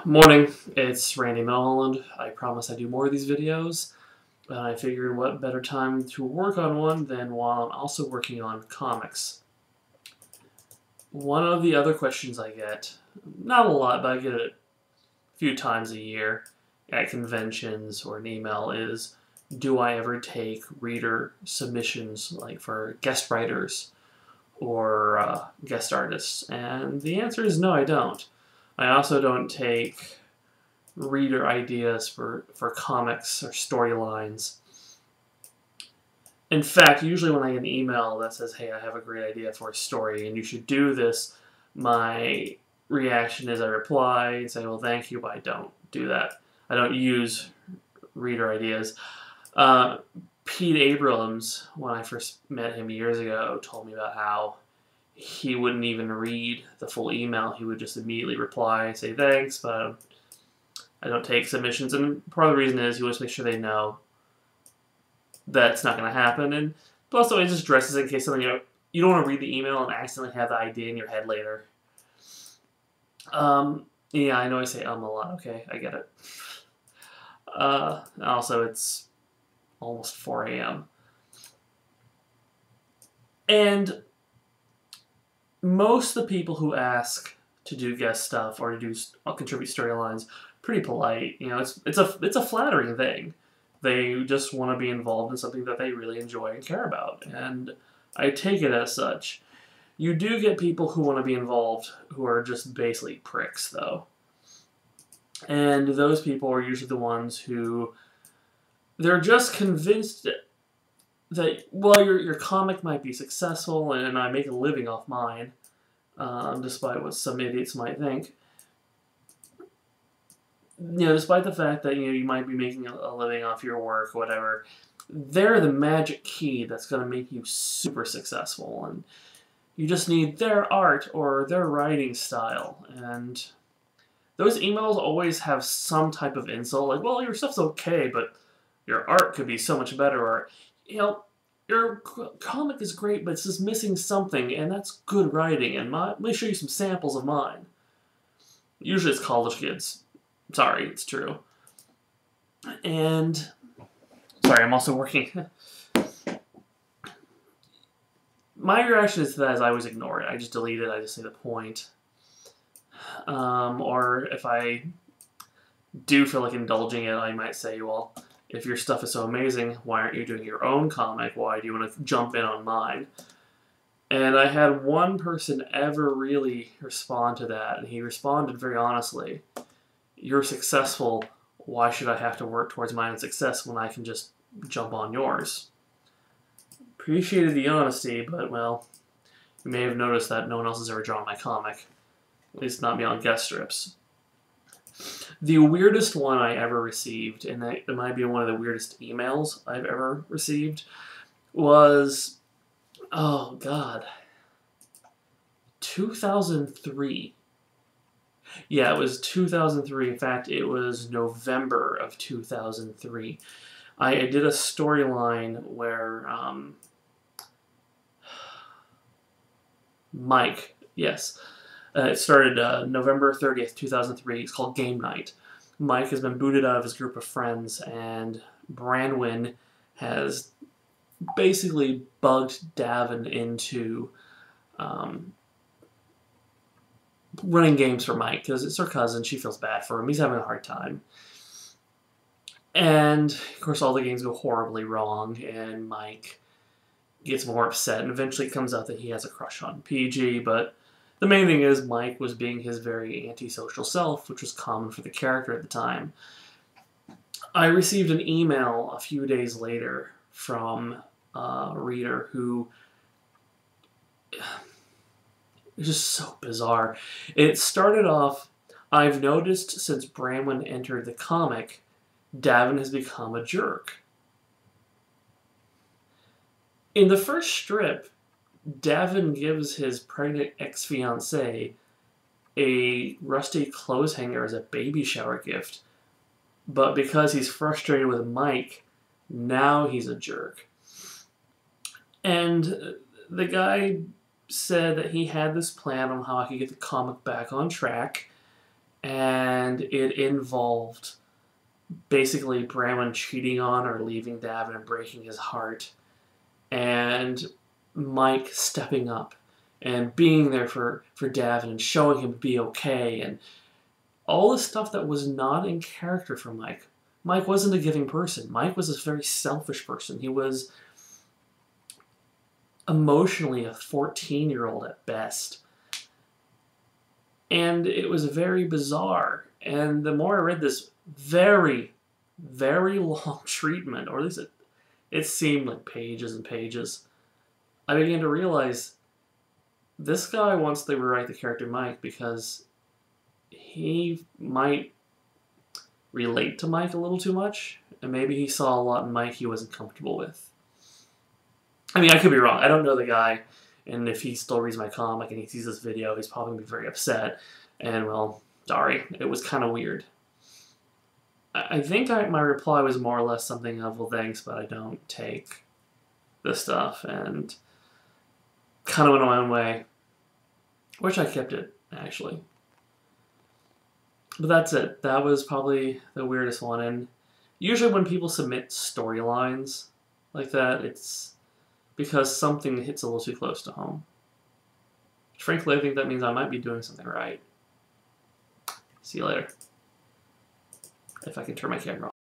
Morning, it's Randy Mulholland. I promise I do more of these videos, and I figured what better time to work on one than while I'm also working on comics. One of the other questions I get, not a lot, but I get it a few times a year at conventions or an email is, do I ever take reader submissions, like for guest writers or guest artists? And the answer is no, I don't. I also don't take reader ideas for comics or storylines. In fact, usually when I get an email that says, hey, I have a great idea for a story and you should do this, my reaction is I reply and say, well, thank you, but I don't do that. I don't use reader ideas. Pete Abrams, when I first met him years ago, told me about how he wouldn't even read the full email. He would just immediately reply and say thanks, but I don't take submissions. And part of the reason is he wants to make sure they know that's not going to happen. And plus, it just dresses in case something, you don't want to read the email and accidentally have the idea in your head later. Yeah, I know I say a lot. Okay, I get it. Also, it's almost 4 a.m. And most of the people who ask to do guest stuff or to do contribute storylines, pretty polite. You know, it's a flattering thing. They just want to be involved in something that they really enjoy and care about, and I take it as such. You do get people who want to be involved who are just basically pricks, though. And those people are usually the ones who they're just convinced that, well, your comic might be successful and I make a living off mine, despite what some idiots might think. You know, despite the fact that you might be making a living off your work or whatever, they're the magic key that's going to make you super successful, and you just need their art or their writing style. And those emails always have some type of insult, like, well, your stuff's okay, but your art could be so much better, or, you know, your comic is great, but it's just missing something, and that's good writing, and let me show you some samples of mine. Usually it's college kids. Sorry, it's true. And, sorry, I'm also working. My reaction is to that is I always ignore it. I just delete it, I just say the point. Or if I do feel like indulging it, I might say, well, if your stuff is so amazing, why aren't you doing your own comic? Why do you want to jump in on mine? And I had one person ever really respond to that, and he responded very honestly. You're successful, why should I have to work towards my own success when I can just jump on yours? Appreciated the honesty, but, well, you may have noticed that no one else has ever drawn my comic. At least not beyond guest strips. The weirdest one I ever received, and it might be one of the weirdest emails I've ever received, was, oh god, 2003. Yeah, it was 2003. In fact, it was November of 2003. I did a storyline where Mike, yes, it started November 30th, 2003. It's called Game Night. Mike has been booted out of his group of friends, and Branwyn has basically bugged Davin into running games for Mike, because it's her cousin. She feels bad for him. He's having a hard time. And, of course, all the games go horribly wrong, and Mike gets more upset, and eventually it comes out that he has a crush on PG, but the main thing is Mike was being his very antisocial self, which was common for the character at the time. I received an email a few days later from a reader who... It's just so bizarre. It started off, I've noticed since Branwyn entered the comic, Davin has become a jerk. In the first strip, Davin gives his pregnant ex-fiancée a rusty clothes hanger as a baby shower gift. But because he's frustrated with Mike, now he's a jerk. And the guy said that he had this plan on how I could get the comic back on track, and it involved basically Bramwin cheating on or leaving Davin and breaking his heart, and Mike stepping up and being there for Davin and showing him to be okay, and all the stuff that was not in character for Mike. Mike wasn't a giving person. Mike was a very selfish person. He was emotionally a 14-year-old at best. And it was very bizarre. And the more I read this very, very long treatment, or at least it seemed like pages and pages, I began to realize this guy wants to rewrite the character Mike because he might relate to Mike a little too much, and maybe he saw a lot in Mike he wasn't comfortable with. I mean, I could be wrong. I don't know the guy, and if he still reads my comic and he sees this video, he's probably going to be very upset, and, well, sorry. It was kind of weird. I think my reply was more or less something of, well, thanks, but I don't take this stuff, and kind of went my own way. Wish I kept it, actually. But that's it. That was probably the weirdest one. And usually when people submit storylines like that, it's because something hits a little too close to home. Frankly, I think that means I might be doing something right. See you later. If I can turn my camera off.